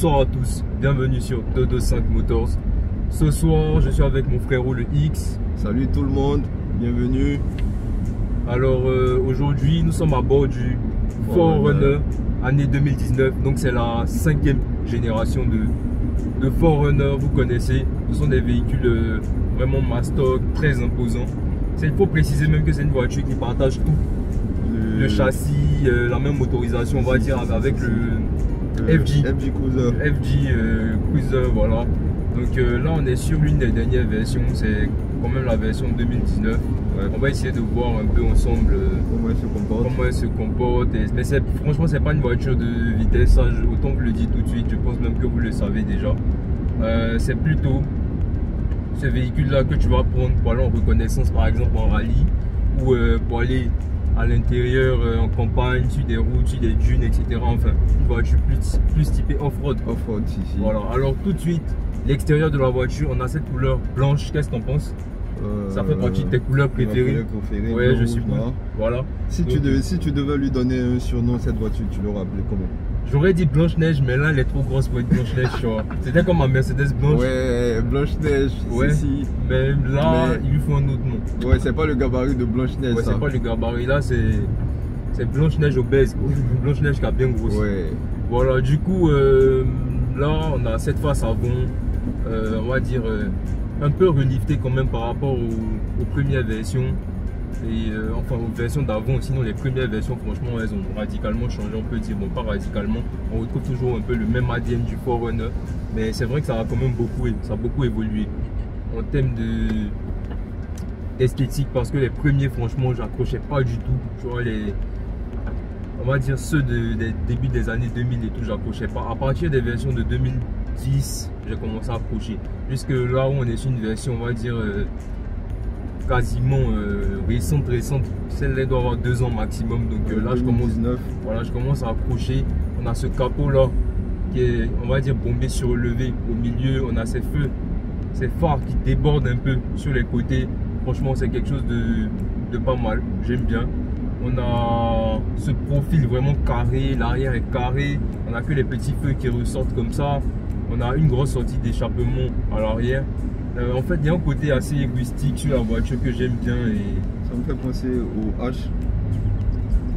Bonsoir à tous, bienvenue sur 225 Motors. Ce soir, je suis avec mon frérot le X. Salut tout le monde, bienvenue. Alors aujourd'hui, nous sommes à bord du 4Runner année 2019. Donc c'est la 5e génération de 4Runner, vous connaissez. Ce sont des véhicules vraiment mastoc, très imposants. Il faut préciser même que c'est une voiture qui partage tout. Le châssis, la même motorisation, on va dire, avec le FG Cruiser. Cruiser, voilà. Donc là, on est sur l'une des dernières versions, c'est quand même la version 2019. Ouais. On va essayer de voir un peu ensemble comment elle se comporte. Mais franchement, c'est pas une voiture de vitesse, ça, autant vous le dire tout de suite, je pense même que vous le savez déjà. C'est plutôt ce véhicule-là que tu vas prendre pour aller en reconnaissance, par exemple en rallye, ou pour aller à l'intérieur, en campagne, sur des routes, sur des dunes, etc. Enfin, une voiture plus typée off-road. Off-road, si. Voilà, alors tout de suite, l'extérieur de la voiture, on a cette couleur blanche. Qu'est-ce que t'en penses? Ça fait partie de tes couleurs préférées. Ouais, je suppose. Voilà. Si tu devais lui donner un surnom, cette voiture, tu l'aurais appelé comment? J'aurais dit Blanche-Neige, mais là, elle est trop grosse pour être Blanche-Neige. C'était comme ma Mercedes blanche. Ouais, Blanche-Neige. Ouais, si. Mais là, il lui faut un autre nom. Ouais, c'est pas le gabarit de Blanche-Neige. Ouais, c'est pas le gabarit. Là, c'est Blanche-Neige obèse. Blanche-Neige qui a bien grossi. Ouais. Voilà, du coup, là, on a cette face avant, on va dire, un peu reliftée quand même par rapport aux premières versions. Et enfin aux versions d'avant, sinon les premières versions franchement elles ont radicalement changé, on peut dire, bon pas radicalement, on retrouve toujours un peu le même ADN du 4Runner, mais c'est vrai que ça a quand même beaucoup évolué en termes d'esthétique, parce que les premiers franchement j'accrochais pas du tout, tu vois, on va dire ceux des débuts des années 2000 et tout, j'accrochais pas. À partir des versions de 2010 j'ai commencé à accrocher, jusque là où on est sur une version, on va dire quasiment récente, celle-là doit avoir 2 ans maximum, donc là je commence à accrocher. On a ce capot là qui est, on va dire, bombé surlevé au milieu, on a ces feux, ces phares qui débordent un peu sur les côtés. Franchement c'est quelque chose de pas mal, j'aime bien. On a ce profil vraiment carré, l'arrière est carré, on a que les petits feux qui ressortent comme ça. On a une grosse sortie d'échappement à l'arrière. En fait, il y a un côté assez égoïstique sur la voiture que j'aime bien. Et ça me fait penser au H.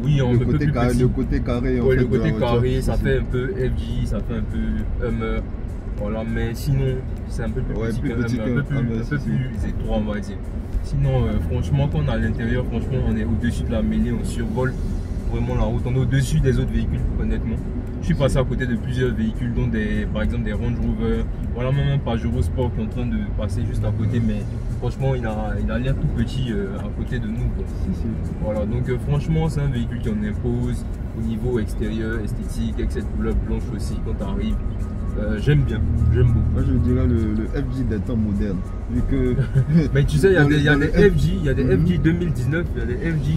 Oui, un peu plus petit. Le côté carré, ouais, le côté carré, ça fait un peu FG, ça fait un peu Hummer. Voilà, mais sinon, c'est un peu plus petit qu'un Hummer, un peu plus étroit, on va dire. Sinon, franchement, quand on est à l'intérieur, franchement, on est au-dessus de la mêlée, on survole vraiment la route. On est au-dessus des autres véhicules, honnêtement. Je suis passé à côté de plusieurs véhicules, dont par exemple des Range Rover. Voilà, même un Pajero Sport qui est en train de passer juste à côté, mais franchement il a l'air tout petit à côté de nous, quoi. Voilà, donc franchement c'est un véhicule qui en impose au niveau extérieur, esthétique, avec cette couleur blanche aussi quand tu arrives. J'aime bien, j'aime beaucoup. Moi je dirais le FG des temps modernes, vu que mais tu sais, il y a des FG, il y a des FG 2019, il y a des FG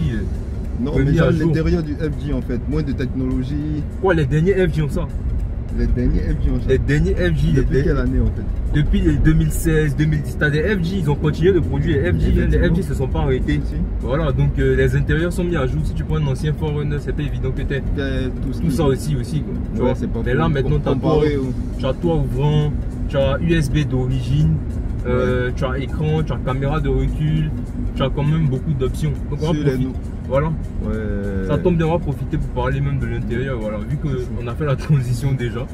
non, mais genre l'intérieur du FG en fait, moins de technologie. Quoi, les derniers FG ont ça? Les derniers FG ont ça. Les derniers FG. Depuis quelle année en fait? Depuis 2016, 2010. T'as des FG, ils ont continué de produire les FG. Les FG se sont pas arrêtés. Voilà, donc les intérieurs sont mis à jour. Si tu prends un ancien 4Runner, c'est pas évident que t'aies tout ça aussi quoi. Ouais, c'est pas mais là maintenant tu as toit ouvrant, tu as USB d'origine. Tu as écran, tu as caméra de recul, tu as quand même beaucoup d'options. Donc on va profiter. Voilà. Ouais. Ça tombe bien, on va profiter pour parler même de l'intérieur. Voilà, vu qu'on a fait la transition déjà.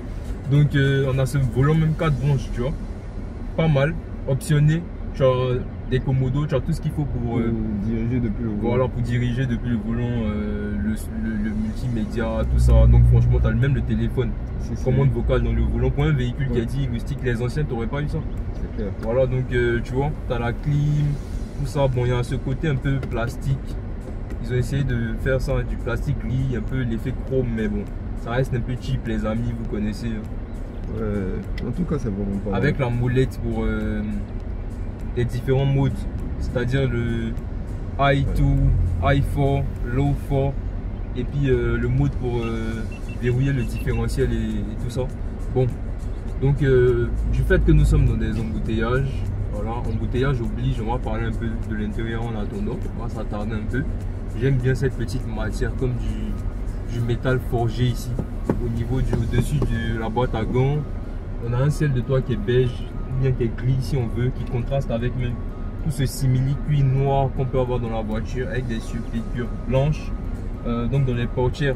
Donc on a ce volant même 4 branches, tu vois. Pas mal, optionné. Tu as des commodos, tu as tout ce qu'il faut pour diriger depuis le volant. Voilà, pour diriger depuis le volant, le multimédia, tout ça. Donc franchement, tu as même le téléphone, commande vocale dans le volant. Pour un véhicule qui a dit égoïstique, les anciens, tu n'aurais pas eu ça. C'est clair. Voilà, donc tu vois, tu as la clim, tout ça. Bon, il y a ce côté un peu plastique. Ils ont essayé de faire ça, du plastique gris, un peu l'effet chrome, mais bon, ça reste un peu cheap, les amis, vous connaissez. En tout cas, c'est vraiment pas avec la molette pour les différents modes, c'est-à-dire le I2, I4, Low 4, et puis le mode pour verrouiller le différentiel et tout ça. Bon, donc du fait que nous sommes dans des embouteillages, voilà, embouteillage oblige, on va parler un peu de l'intérieur en attendant, on va s'attarder un peu. J'aime bien cette petite matière comme du métal forgé ici. au niveau du au-dessus de la boîte à gants. On a un ciel de toit qui est beige, bien qui est gris si on veut, qui contraste avec même tout ce simili-cuir noir qu'on peut avoir dans la voiture avec des surpiqûres blanches. Donc dans les portières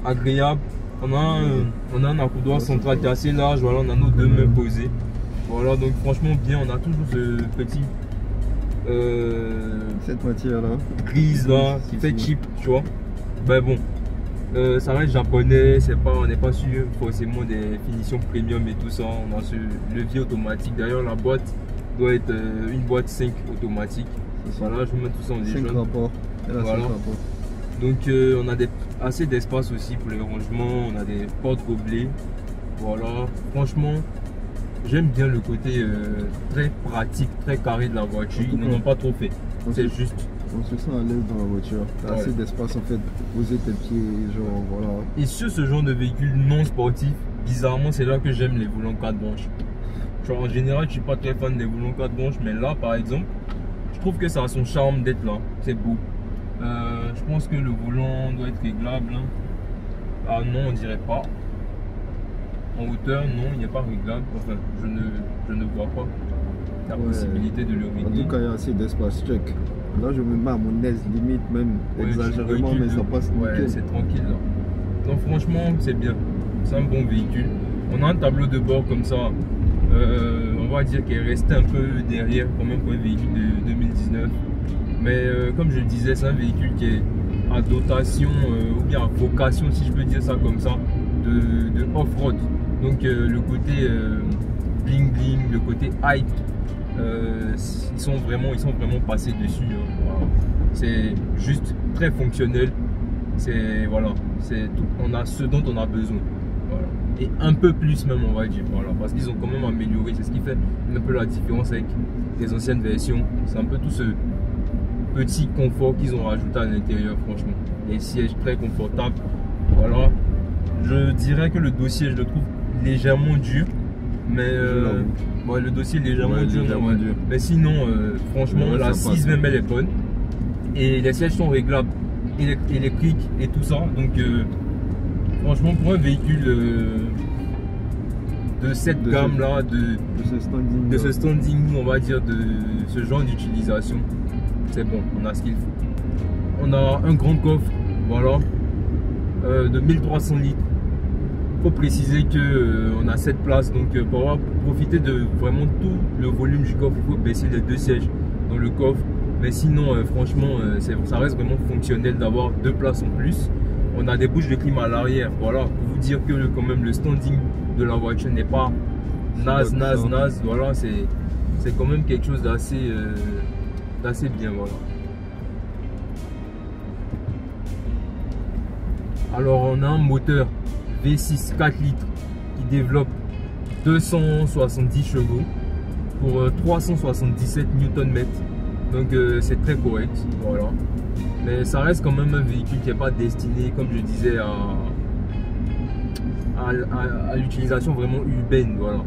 agréables. On a un accoudoir central qui est assez large. Voilà, on a nos deux mains posées. Voilà, donc franchement bien. On a toujours ce petit cette matière là grise là qui fait cheap, tu vois. Ben bon, ça reste japonais, on n'est pas sûr forcément des finitions premium et tout ça. On a ce levier automatique. D'ailleurs, la boîte doit être une boîte 5 automatique. Voilà, je vous mets tout ça en jaune. 5 rapports. Voilà. 5 rapports. Donc on a assez d'espace aussi pour les rangements. On a des portes gobelets. Voilà, franchement, j'aime bien le côté très pratique, très carré de la voiture. Ils n'en ont pas trop fait. C'est juste. On se sent à l'aise dans la voiture. T'as assez d'espace en fait pour poser tes pieds, genre voilà. Et sur ce genre de véhicule non sportif, bizarrement, c'est là que j'aime les volants 4 branches. Genre, en général, je suis pas très fan des volants 4 branches, mais là, par exemple, je trouve que ça a son charme d'être là. C'est beau. Je pense que le volant doit être réglable. Hein. Ah non, on dirait pas. En hauteur, non, il n'est pas réglable. Enfin, je ne vois pas la possibilité de le régler. En tout cas, il y a assez d'espace. Check. Là, je me mets à mon aise, limite même exagérément, mais ça passe nickel. Ouais, c'est tranquille là. Donc franchement, c'est bien. C'est un bon véhicule. On a un tableau de bord comme ça. On va dire qu'il est resté un peu derrière quand même pour un véhicule de 2019. Mais comme je le disais, c'est un véhicule qui est à dotation ou bien à vocation, si je peux dire ça comme ça, de off-road. Donc le côté bling bling, le côté hype, ils sont vraiment passés dessus. Voilà. C'est juste très fonctionnel. C'est voilà, on a ce dont on a besoin. Voilà. Et un peu plus même, on va dire. Voilà, parce qu'ils ont quand même amélioré. C'est ce qui fait un peu la différence avec les anciennes versions. C'est un peu tout ce petit confort qu'ils ont rajouté à l'intérieur, franchement. Les sièges très confortables. Voilà. Je dirais que le dossier, je le trouve légèrement dur. Mais le dossier est légèrement dur. Mais sinon, franchement, la 6 même elle est bonne. Et les sièges sont réglables, électriques et tout ça. Donc, franchement, pour un véhicule de cette gamme là, de ce standing, on va dire, de ce genre d'utilisation, c'est bon, on a ce qu'il faut. On a un grand coffre, voilà, de 1300 litres. Il faut préciser qu'on a 7 places, donc pour avoir profité de vraiment tout le volume du coffre, il faut baisser les 2 sièges dans le coffre. Mais sinon, franchement, ça reste vraiment fonctionnel d'avoir 2 places en plus. On a des bouches de clim à l'arrière, voilà, pour vous dire que quand même le standing de la voiture n'est pas naze. Voilà, c'est quand même quelque chose d'assez bien, voilà. Alors on a un moteur V6 4 litres qui développe 270 chevaux pour 377 Nm. Donc c'est très correct, voilà. Mais ça reste quand même un véhicule qui n'est pas destiné, comme je disais, à l'utilisation vraiment urbaine, voilà.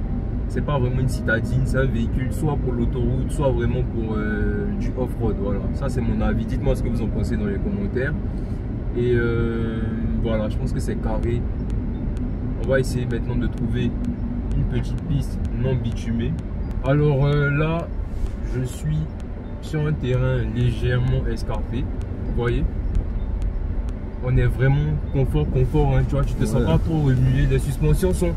C'est pas vraiment une citadine, c'est un véhicule soit pour l'autoroute, soit vraiment pour du off-road, voilà. Ça c'est mon avis, dites-moi ce que vous en pensez dans les commentaires. Et voilà, je pense que c'est carré. On va essayer maintenant de trouver une petite piste non bitumée. Alors là, je suis sur un terrain légèrement escarpé, vous voyez. On est vraiment confort, hein, tu vois, tu te sens pas trop remué. Les suspensions sont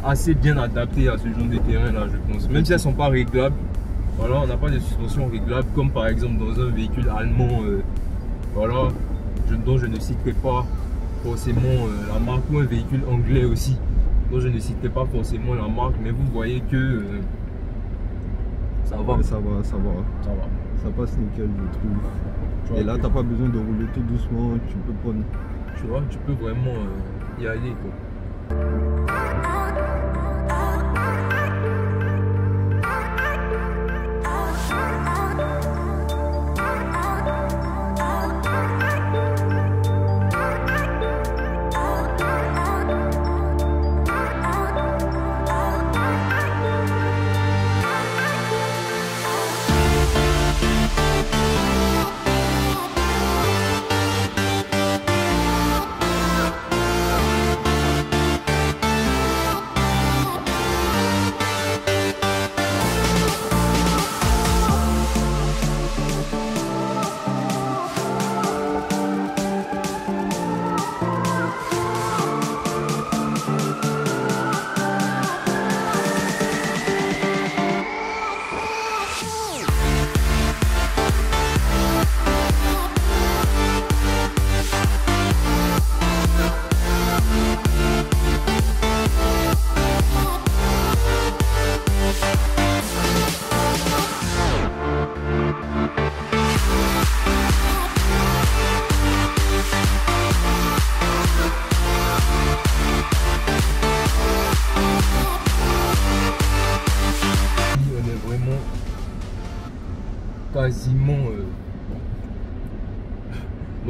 assez bien adaptées à ce genre de terrain là, je pense. Même si elles sont pas réglables, voilà, on n'a pas de suspensions réglables comme par exemple dans un véhicule allemand, voilà, dont je ne citerai pas forcément la marque, ou un véhicule anglais aussi dont je ne citerai pas forcément la marque, mais vous voyez que ça va. Ouais, ça passe nickel, je trouve. Et là t'as pas besoin de rouler tout doucement, tu peux prendre, tu vois, tu peux vraiment y aller quoi.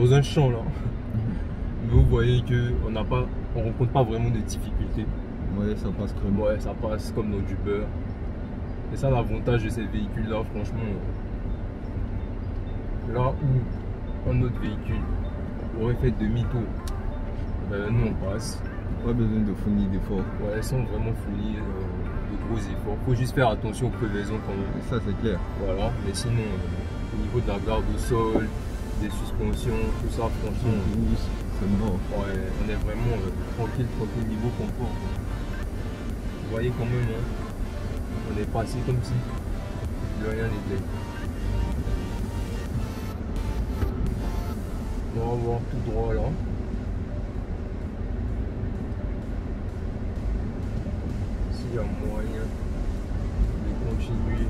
dans un champ là. Mais vous voyez qu'on rencontre pas vraiment de difficultés. Ouais, ça passe crème. Ouais, ça passe comme dans du beurre. Et ça, l'avantage de ces véhicules là, franchement. Là où un autre véhicule aurait fait demi-tour, ben, nous on passe. Pas besoin de fournir d'efforts. Ouais, sans vraiment fournir de gros efforts. Faut juste faire attention aux crevaisons quand même. Ça c'est clair. Voilà, mais sinon, au niveau de la garde au sol, des suspensions, tout ça, franchement, c'est mort. Ouais, on est vraiment tranquille niveau confort. Vous voyez quand même, hein, on est passé comme si de rien n'était. On va voir tout droit là. S'il y a moyen de continuer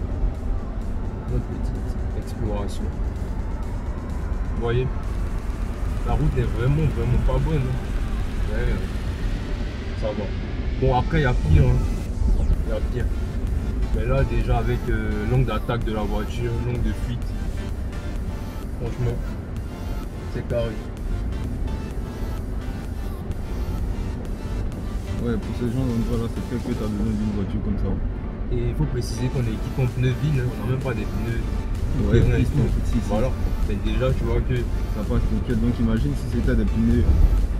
notre petite exploration. Vous voyez, la route n'est vraiment pas bonne. Hein. Ouais, ça va. Bon, après il y a pire. Hein. Il y a pire. Mais là déjà avec l'angle d'attaque de la voiture, l'angle de fuite, franchement, c'est carré. Ouais, pour ce genre d'endroit là, c'est clair que tu as besoin d'une voiture comme ça. Et il faut préciser qu'on est équipé en pneus VIN, on n'a même pas des pneus. Ouais, voilà. Mais déjà, tu vois que ça passe nickel. Donc imagine si c'était des pneus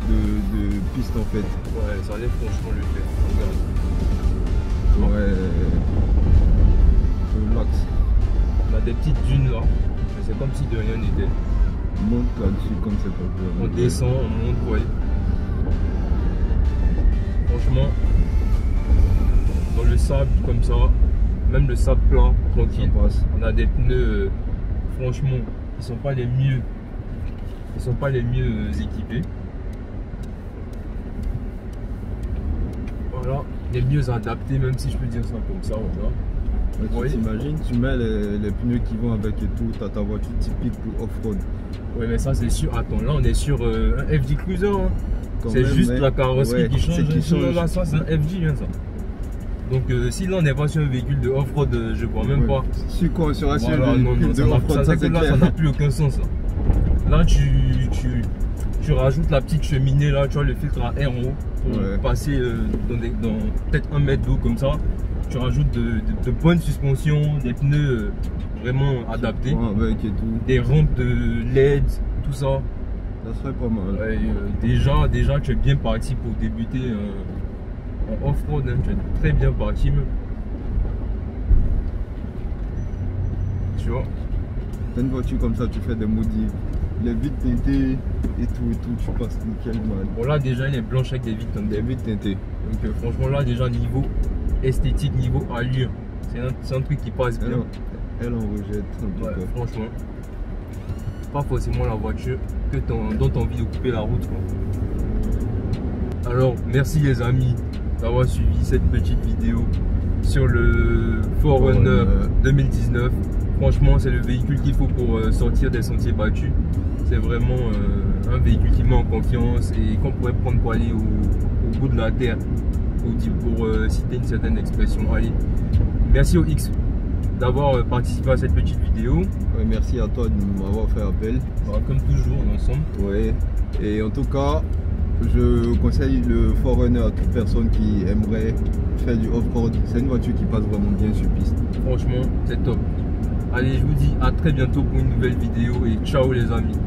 de piste en fait. Ouais, ça allait franchement le faire. Regarde. Ouais. Relax. On a des petites dunes là, mais c'est comme si de rien n'était. On monte là-dessus comme c'est pas clair. On descend, on monte, ouais. Franchement, dans le sable comme ça, même le sable plat, tranquille, on a des pneus, franchement, ils sont pas les mieux, équipés. Voilà, les mieux adaptés, même si je peux dire ça comme ça, voilà. Tu t'imagines, tu mets les pneus qui vont avec et tout, tu as ta voiture typique pour off-road. Oui, mais ça c'est sûr. Attends, là on est sur un FJ Cruiser. Hein. C'est juste la carrosserie qui change. Là, ça c'est un FJ, hein, ça. Donc si là on n'est pas sur un véhicule de off-road, je vois même pas. Sur quoi on sera sur un véhicule de off-road, ça n'a plus aucun sens. Là tu rajoutes la petite cheminée là, tu vois le filtre à air en haut pour passer dans peut-être 1 mètre d'eau comme ça. Tu rajoutes de bonnes suspensions, des pneus vraiment adaptés, avec et tout. Des rampes de LED, tout ça. Ça serait pas mal. Ouais, déjà tu es bien parti pour débuter en off-road, hein. Tu es très bien parti même. Tu vois. T'as une voiture comme ça, tu fais des modifs, les vitres teintées et tout, tu passes nickel man. Bon là déjà il est blanche avec des vitres comme des vitres teintées. Donc franchement là déjà niveau esthétique, niveau allure, c'est un truc qui passe bien. Elle en rejette. Ouais, franchement, pas forcément la voiture dont tu as envie de couper la route, quoi. Alors merci les amis d'avoir suivi cette petite vidéo sur le 4Runner 2019. Franchement c'est le véhicule qu'il faut pour sortir des sentiers battus. C'est vraiment un véhicule qui met en confiance et qu'on pourrait prendre pour aller au bout de la terre, pour citer une certaine expression. Allez, merci au X d'avoir participé à cette petite vidéo. Ouais, merci à toi de m'avoir fait appel. Bah, comme toujours, on est ensemble. Ouais. Et en tout cas, je conseille le 4Runner à toute personne qui aimerait faire du off-road. C'est une voiture qui passe vraiment bien sur piste. Franchement, c'est top. Allez, je vous dis à très bientôt pour une nouvelle vidéo et ciao les amis.